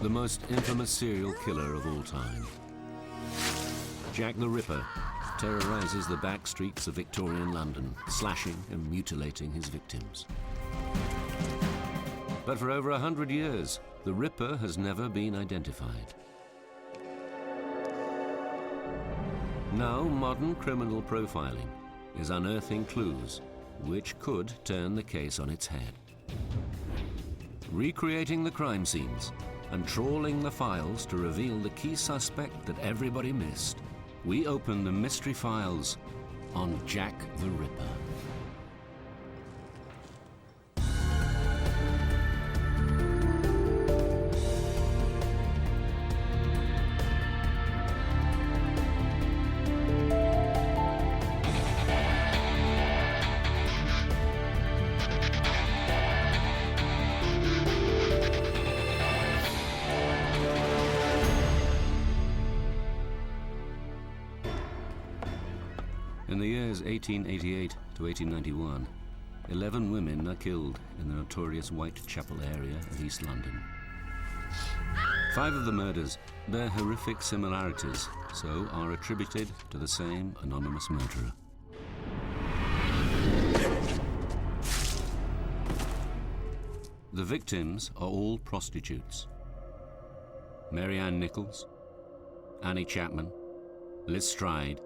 the most infamous serial killer of all time. Jack the Ripper terrorizes the back streets of Victorian London, slashing and mutilating his victims. But for over 100 years, the Ripper has never been identified. Now, modern criminal profiling is unearthing clues which could turn the case on its head. Recreating the crime scenes and trawling the files to reveal the key suspect that everybody missed, we open the mystery files on Jack the Ripper. In the years 1888 to 1891, 11 women are killed in the notorious Whitechapel area of East London. 5 of the murders bear horrific similarities, so are attributed to the same anonymous murderer. The victims are all prostitutes. Mary Ann Nichols, Annie Chapman, Liz Stride,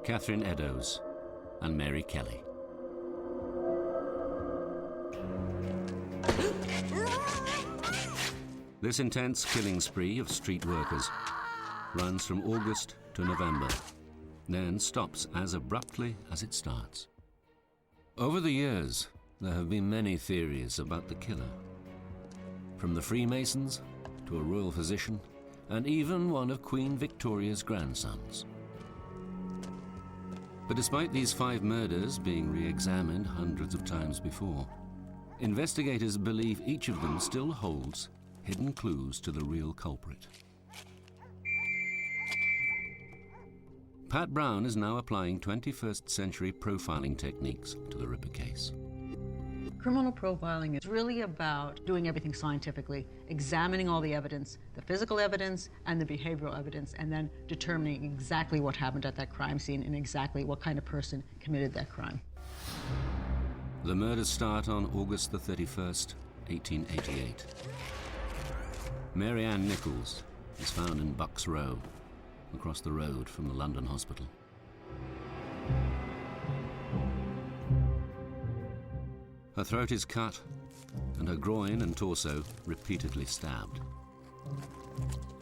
Catherine Eddowes, and Mary Kelly. This intense killing spree of street workers runs from August to November, then stops as abruptly as it starts. Over the years, there have been many theories about the killer, from the Freemasons to a royal physician, and even one of Queen Victoria's grandsons. But despite these 5 murders being re-examined hundreds of times before, investigators believe each of them still holds hidden clues to the real culprit. Pat Brown is now applying 21st century profiling techniques to the Ripper case. Criminal profiling is really about doing everything scientifically, examining all the evidence, the physical evidence and the behavioral evidence, and then determining exactly what happened at that crime scene and exactly what kind of person committed that crime. The murders start on August the 31st, 1888. Mary Ann Nichols is found in Bucks Row, across the road from the London hospital. Her throat is cut, and her groin and torso repeatedly stabbed.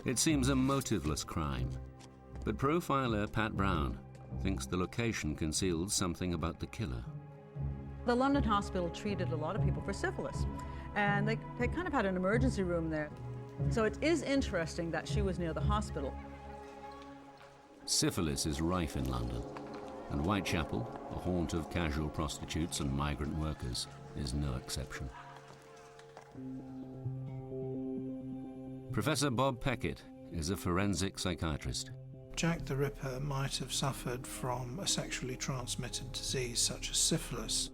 It seems a motiveless crime, but profiler Pat Brown thinks the location conceals something about the killer. The London hospital treated a lot of people for syphilis, and they kind of had an emergency room there. So it is interesting that she was near the hospital. Syphilis is rife in London, and Whitechapel, a haunt of casual prostitutes and migrant workers, is no exception. Professor Bob Peckett is a forensic psychiatrist. Jack the Ripper might have suffered from a sexually transmitted disease such as syphilis.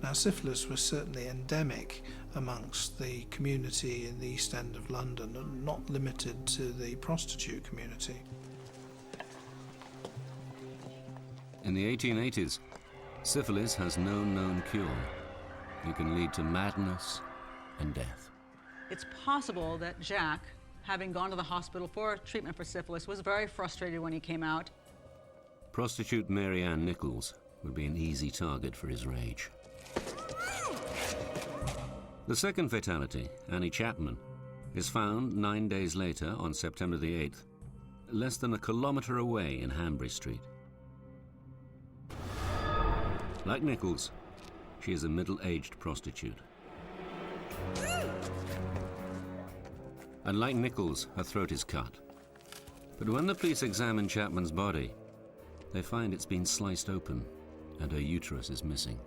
Now, syphilis was certainly endemic amongst the community in the East End of London and not limited to the prostitute community. In the 1880s, syphilis has no known cure. It can lead to madness and death. It's possible that Jack, having gone to the hospital for treatment for syphilis, was very frustrated when he came out. Prostitute Mary Ann Nichols would be an easy target for his rage. The second fatality, Annie Chapman, is found 9 days later on September the 8th, less than a kilometre away in Hanbury Street. Like Nichols, she is a middle-aged prostitute. And like Nichols, her throat is cut. But when the police examine Chapman's body, they find it's been sliced open and her uterus is missing.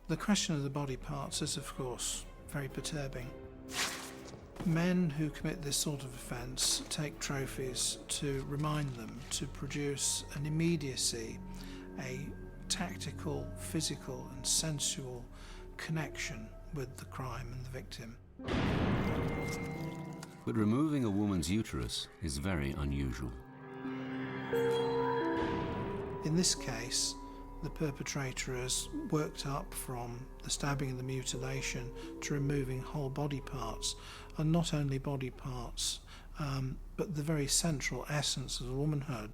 The question of the body parts is, of course, very perturbing. Men who commit this sort of offence take trophies to remind them to produce an immediacy, a tactical, physical and sensual connection with the crime and the victim. But removing a woman's uterus is very unusual. In this case, the perpetrator has worked up from the stabbing and the mutilation to removing whole body parts, and not only body parts, but the very central essence of womanhood.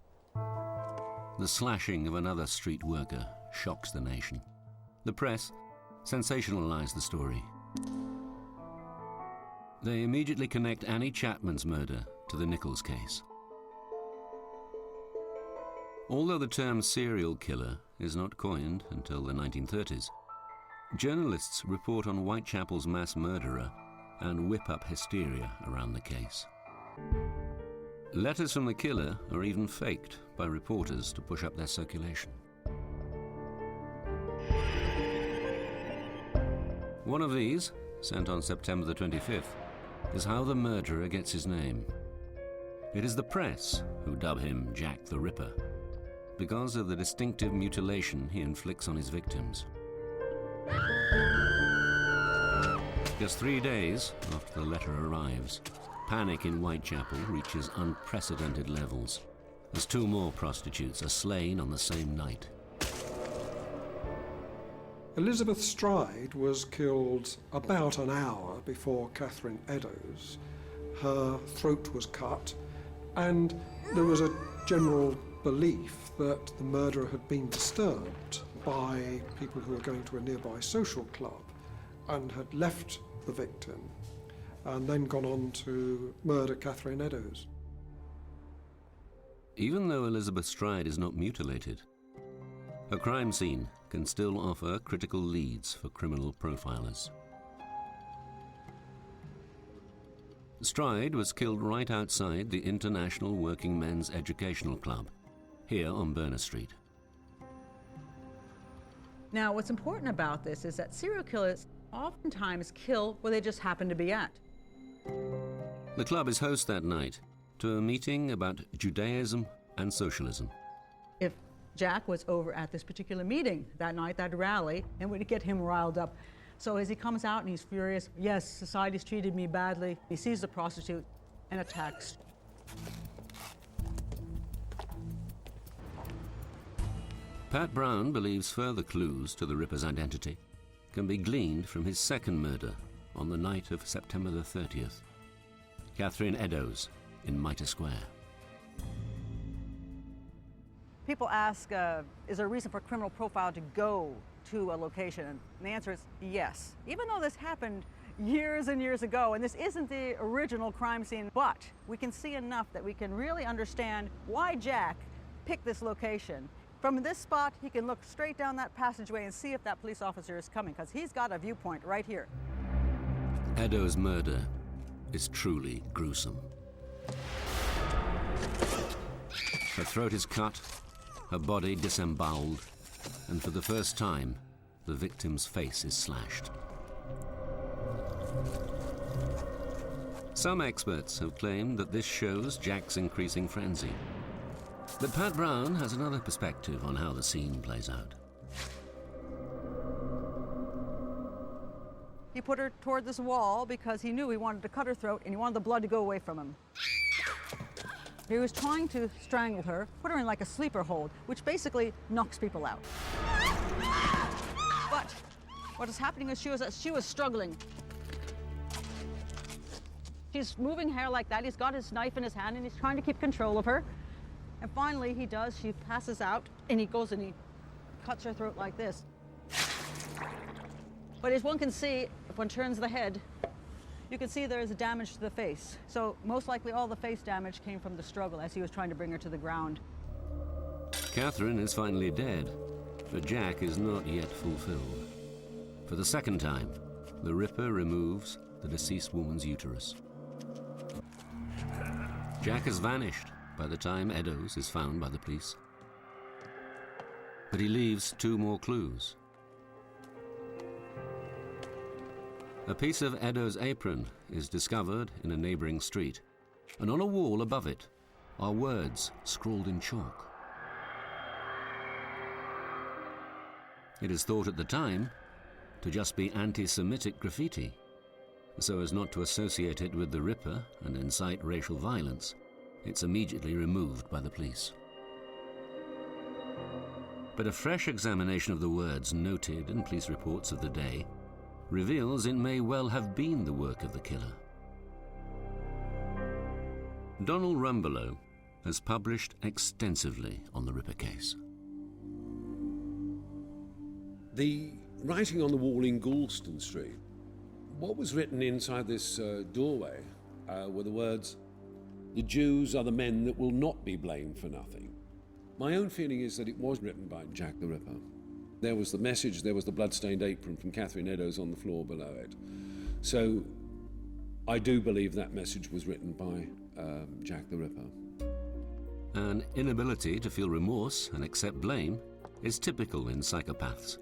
The slashing of another street worker shocks the nation. The press sensationalized the story. They immediately connect Annie Chapman's murder to the Nichols case. Although the term serial killer is not coined until the 1930s, journalists report on Whitechapel's mass murderer and whip up hysteria around the case. Letters from the killer are even faked by reporters to push up their circulation. One of these, sent on September the 25th, is how the murderer gets his name. It is the press who dub him Jack the Ripper, because of the distinctive mutilation he inflicts on his victims. Just 3 days after the letter arrives, panic in Whitechapel reaches unprecedented levels, as 2 more prostitutes are slain on the same night. Elizabeth Stride was killed about an hour before Catherine Eddowes. Her throat was cut, and there was a general belief that the murderer had been disturbed by people who were going to a nearby social club and had left the victim and then gone on to murder Catherine Eddowes. Even though Elizabeth Stride is not mutilated, her crime scene can still offer critical leads for criminal profilers. Stride was killed right outside the International Working Men's Educational Club, here on Berner Street. Now, what's important about this is that serial killers oftentimes kill where they just happen to be at. The club is host that night to a meeting about Judaism and socialism. If Jack was over at this particular meeting that night, that rally, and would get him riled up. So as he comes out and he's furious, yes, society's treated me badly, he sees the prostitute and attacks. Pat Brown believes further clues to the Ripper's identity can be gleaned from his second murder on the night of September the 30th. Catherine Eddowes in Mitre Square. People ask, is there a reason for a criminal profile to go to a location? And the answer is yes. Even though this happened years and years ago, and this isn't the original crime scene, but we can see enough that we can really understand why Jack picked this location. From this spot, he can look straight down that passageway and see if that police officer is coming, because he's got a viewpoint right here. Eddowes' murder is truly gruesome. Her throat is cut, her body disemboweled, and for the first time, the victim's face is slashed. Some experts have claimed that this shows Jack's increasing frenzy. But Pat Brown has another perspective on how the scene plays out. He put her toward this wall because he knew he wanted to cut her throat and he wanted the blood to go away from him. He was trying to strangle her, put her in like a sleeper hold, which basically knocks people out. But what is happening is she was struggling. She's moving hair like that. He's got his knife in his hand and he's trying to keep control of her. And finally he does. She passes out and he goes and he cuts her throat like this. But as one can see, if one turns the head, you can see there is damage to the face. So most likely all the face damage came from the struggle as he was trying to bring her to the ground. Catherine is finally dead, but Jack is not yet fulfilled. For the second time, the Ripper removes the deceased woman's uterus. Jack has vanished by the time Eddowes is found by the police. But he leaves 2 more clues. A piece of Eddowes' apron is discovered in a neighbouring street, and on a wall above it are words scrawled in chalk. It is thought at the time to just be anti-Semitic graffiti. So as not to associate it with the Ripper and incite racial violence, it's immediately removed by the police. But a fresh examination of the words noted in police reports of the day reveals it may well have been the work of the killer. Donald Rumbelow has published extensively on the Ripper case. The writing on the wall in Goulston Street, what was written inside this doorway were the words, "The Jews are the men that will not be blamed for nothing." My own feeling is that it was written by Jack the Ripper. There was the message, there was the blood-stained apron from Catherine Eddowes on the floor below it. So I do believe that message was written by Jack the Ripper. An inability to feel remorse and accept blame is typical in psychopaths.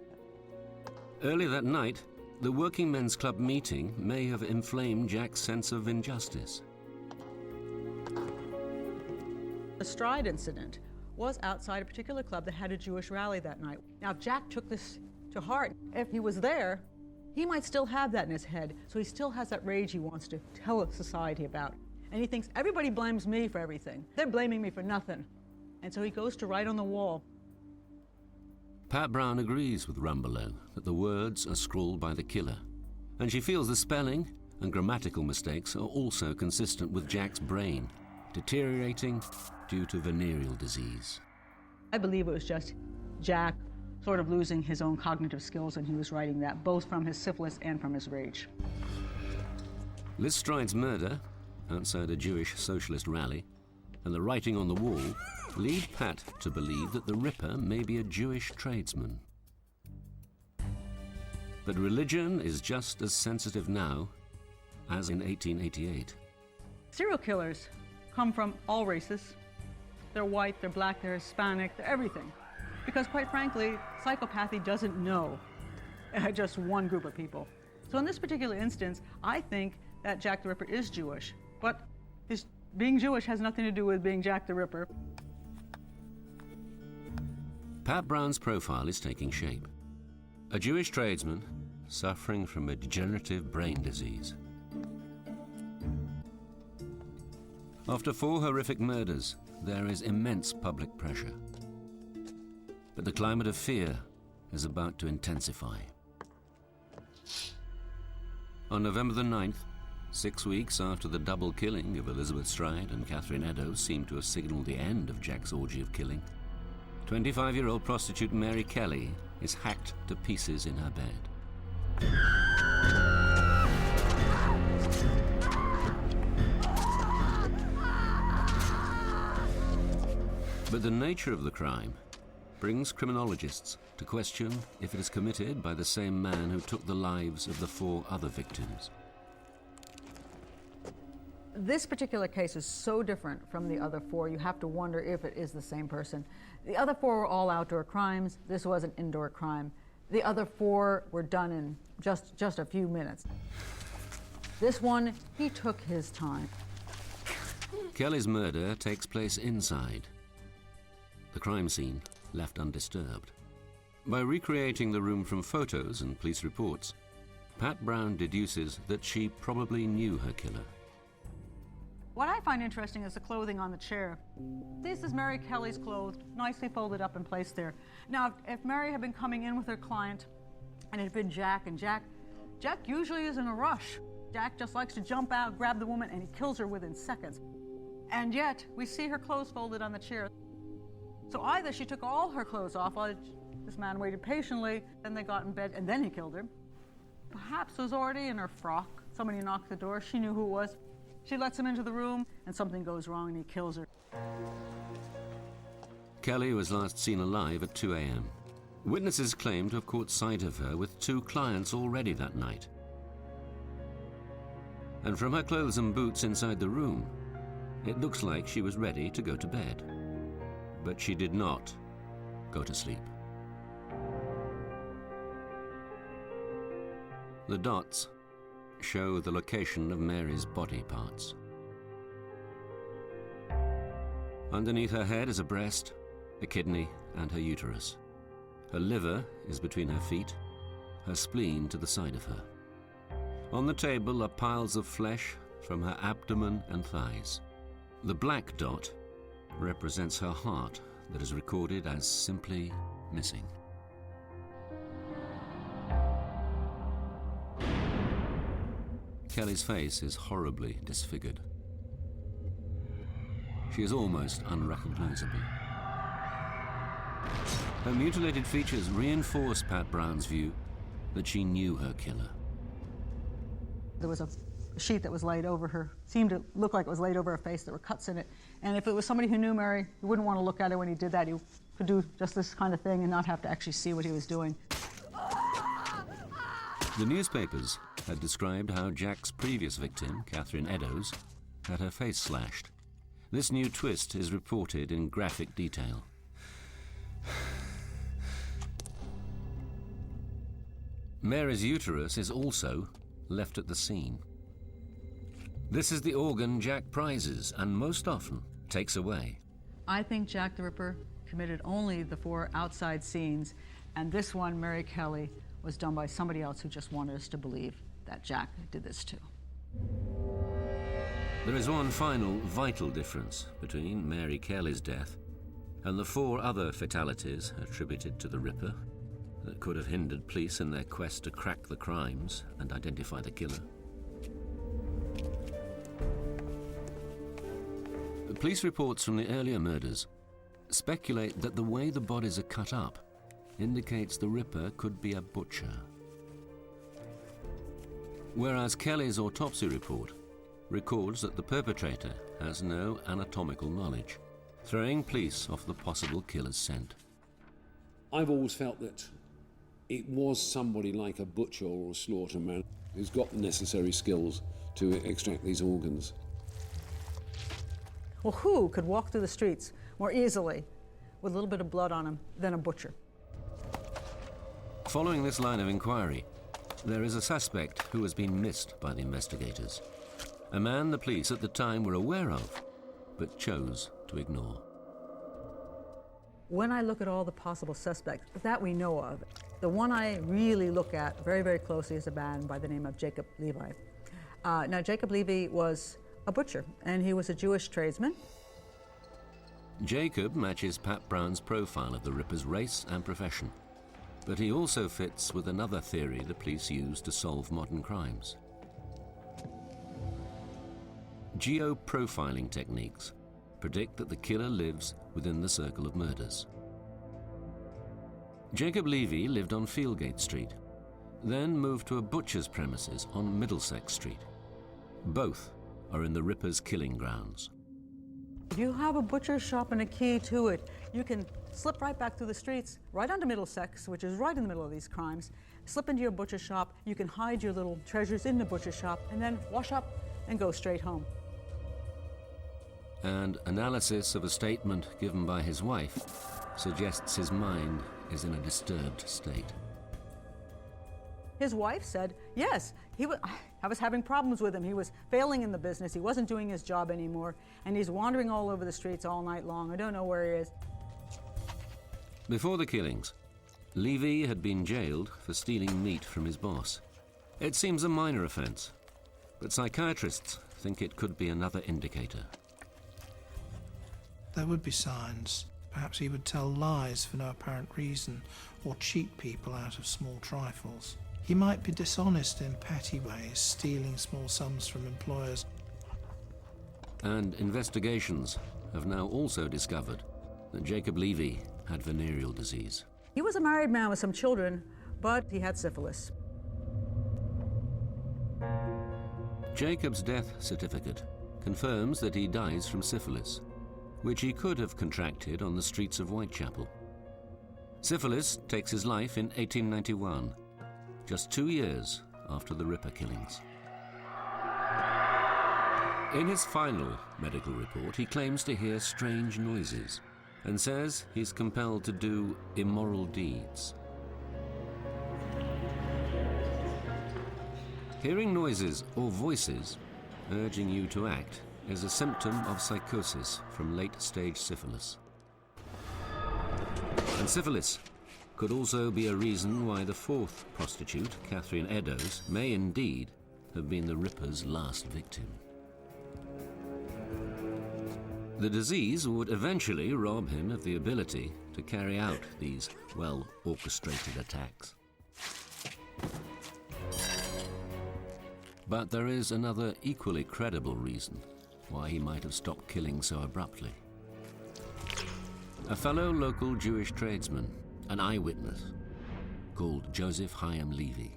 Earlier that night, the Working Men's Club meeting may have inflamed Jack's sense of injustice. The Stride incident was outside a particular club that had a Jewish rally that night. Now, if Jack took this to heart, if he was there, he might still have that in his head. So he still has that rage he wants to tell society about. And he thinks, everybody blames me for everything. They're blaming me for nothing. And so he goes to write on the wall. Pat Brown agrees with Rumbelow that the words are scrawled by the killer, and she feels the spelling and grammatical mistakes are also consistent with Jack's brain, deteriorating due to venereal disease. I believe it was just Jack sort of losing his own cognitive skills when he was writing that, both from his syphilis and from his rage. Liz Stride's murder outside a Jewish socialist rally and the writing on the wall lead Pat to believe that the Ripper may be a Jewish tradesman. But religion is just as sensitive now as in 1888. Serial killers come from all races. They're white, they're black, they're Hispanic, they're everything. Because quite frankly, psychopathy doesn't know just one group of people. So in this particular instance, I think that Jack the Ripper is Jewish, but being Jewish has nothing to do with being Jack the Ripper. Pat Brown's profile is taking shape. A Jewish tradesman suffering from a degenerative brain disease. After 4 horrific murders, there is immense public pressure. But the climate of fear is about to intensify. On November the 9th, 6 weeks after the double killing of Elizabeth Stride and Catherine Eddowes seemed to have signalled the end of Jack's orgy of killing, 25-year-old prostitute Mary Kelly is hacked to pieces in her bed. But the nature of the crime brings criminologists to question if it is committed by the same man who took the lives of the 4 other victims. This particular case is so different from the other 4, you have to wonder if it is the same person. The other 4 were all outdoor crimes. This was an indoor crime. The other 4 were done in just a few minutes. This one, he took his time. Kelly's murder takes place inside. The crime scene left undisturbed. By recreating the room from photos and police reports, Pat Brown deduces that she probably knew her killer. What I find interesting is the clothing on the chair. This is Mary Kelly's clothes, nicely folded up and placed there. Now, if Mary had been coming in with her client and it had been Jack, and Jack usually is in a rush. Jack just likes to jump out, grab the woman, and he kills her within seconds. And yet, we see her clothes folded on the chair. So either she took all her clothes off while this man waited patiently, then they got in bed, and then he killed her. Perhaps it was already in her frock. Somebody knocked the door, she knew who it was. She lets him into the room, and something goes wrong, and he kills her. Kelly was last seen alive at 2 a.m. Witnesses claim to have caught sight of her with 2 clients already that night. And from her clothes and boots inside the room, it looks like she was ready to go to bed. But she did not go to sleep. The dots show the location of Mary's body parts. Underneath her head is a breast, a kidney, and her uterus. Her liver is between her feet, her spleen to the side of her. On the table are piles of flesh from her abdomen and thighs. The black dot represents her heart that is recorded as simply missing. Kelly's face is horribly disfigured. She is almost unrecognizable. Her mutilated features reinforce Pat Brown's view that she knew her killer. There was a sheet that was laid over her, seemed to look like it was laid over her face. There were cuts in it. And if it was somebody who knew Mary, you wouldn't want to look at her when he did that. He could do just this kind of thing and not have to actually see what he was doing. The newspapers had described how Jack's previous victim, Catherine Eddowes, had her face slashed. This new twist is reported in graphic detail. Mary's uterus is also left at the scene. This is the organ Jack prizes and most often takes away. I think Jack the Ripper committed only the 4 outside scenes, and this one, Mary Kelly, was done by somebody else who just wanted us to believe that Jack did this too. There is one final vital difference between Mary Kelly's death and the 4 other fatalities attributed to the Ripper that could have hindered police in their quest to crack the crimes and identify the killer. The police reports from the earlier murders speculate that the way the bodies are cut up indicates the Ripper could be a butcher. Whereas Kelly's autopsy report records that the perpetrator has no anatomical knowledge, throwing police off the possible killer's scent. I've always felt that it was somebody like a butcher or a slaughterman who's got the necessary skills to extract these organs. Well, who could walk through the streets more easily with a little bit of blood on him than a butcher? Following this line of inquiry, there is a suspect who has been missed by the investigators. A man the police at the time were aware of, but chose to ignore. When I look at all the possible suspects that we know of, the one I really look at very, very closely is a man by the name of Jacob Levi. Now, Jacob Levi was a butcher, and he was a Jewish tradesman. Jacob matches Pat Brown's profile of the Ripper's race and profession, but he also fits with another theory the police use to solve modern crimes. Geo-profiling techniques predict that the killer lives within the circle of murders. Jacob Levy lived on Fieldgate Street, then moved to a butcher's premises on Middlesex Street. Both are in the Ripper's killing grounds. If you have a butcher's shop and a key to it, you can slip right back through the streets, right onto Middlesex, which is right in the middle of these crimes, slip into your butcher's shop, you can hide your little treasures in the butcher's shop, and then wash up and go straight home. And analysis of a statement given by his wife suggests his mind is in a disturbed state. His wife said, yes, I was having problems with him. He was failing in the business. He wasn't doing his job anymore, and he's wandering all over the streets all night long. I don't know where he is. Before the killings, Levy had been jailed for stealing meat from his boss. It seems a minor offense, but psychiatrists think it could be another indicator. There would be signs. Perhaps he would tell lies for no apparent reason or cheat people out of small trifles. He might be dishonest in petty ways, stealing small sums from employers. And investigations have now also discovered that Jacob Levy had venereal disease. He was a married man with some children, but he had syphilis. Jacob's death certificate confirms that he dies from syphilis, which he could have contracted on the streets of Whitechapel. Syphilis takes his life in 1891, just 2 years after the Ripper killings. In his final medical report, he claims to hear strange noises and says he's compelled to do immoral deeds. Hearing noises or voices urging you to act is a symptom of psychosis from late-stage syphilis. And syphilis could also be a reason why the fourth prostitute, Catherine Eddowes, may indeed have been the Ripper's last victim. The disease would eventually rob him of the ability to carry out these well-orchestrated attacks. But there is another equally credible reason why he might have stopped killing so abruptly. A fellow local Jewish tradesman, an eyewitness, called Joseph Chaim Levy.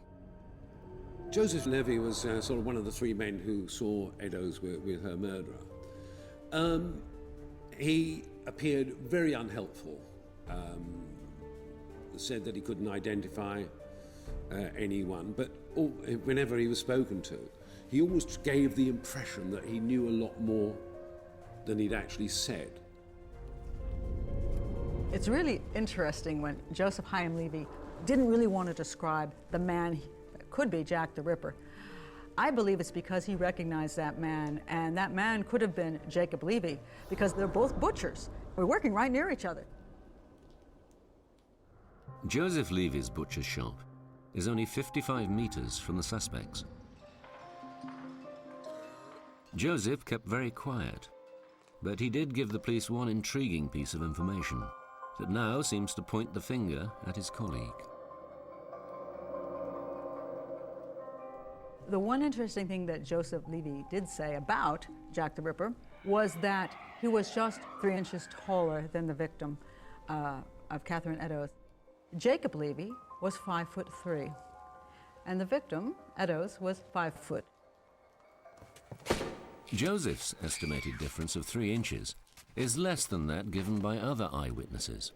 Joseph Levy was sort of one of the three men who saw Eddowes with her murderer. He appeared very unhelpful. Said that he couldn't identify anyone, but whenever he was spoken to, he always gave the impression that he knew a lot more than he'd actually said. It's really interesting when Joseph Chaim Levy didn't really want to describe the man that could be Jack the Ripper. I believe it's because he recognized that man, and that man could have been Jacob Levy, because they're both butchers. We're working right near each other. Joseph Levy's butcher's shop is only 55 meters from the suspects. Joseph kept very quiet, but he did give the police one intriguing piece of information that now seems to point the finger at his colleague. The one interesting thing that Joseph Levy did say about Jack the Ripper was that he was just 3 inches taller than the victim of Catherine Eddowes. Jacob Levy was 5'3", and the victim, Eddowes, was 5 foot. Joseph's estimated difference of 3 inches is less than that given by other eyewitnesses,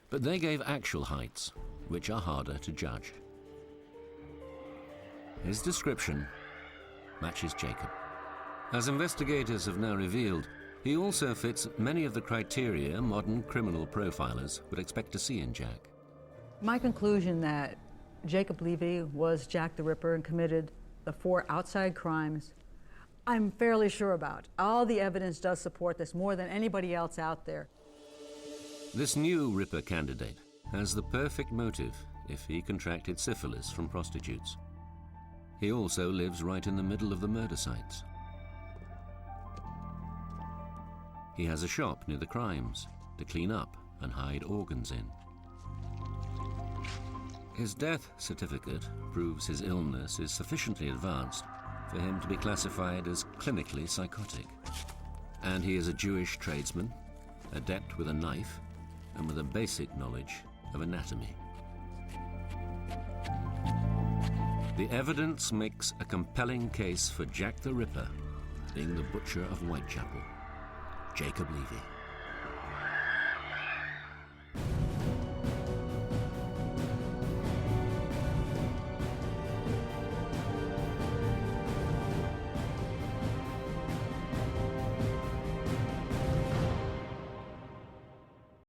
but they gave actual heights, which are harder to judge. His description matches Jacob. As investigators have now revealed, he also fits many of the criteria modern criminal profilers would expect to see in Jack. My conclusion that Jacob Levy was Jack the Ripper and committed the 4 outside crimes, I'm fairly sure about. All the evidence does support this more than anybody else out there. This new Ripper candidate has the perfect motive if he contracted syphilis from prostitutes. He also lives right in the middle of the murder sites. He has a shop near the crimes to clean up and hide organs in. His death certificate proves his illness is sufficiently advanced for him to be classified as clinically psychotic. And he is a Jewish tradesman, adept with a knife, and with a basic knowledge of anatomy. The evidence makes a compelling case for Jack the Ripper being the butcher of Whitechapel, Jacob Levy.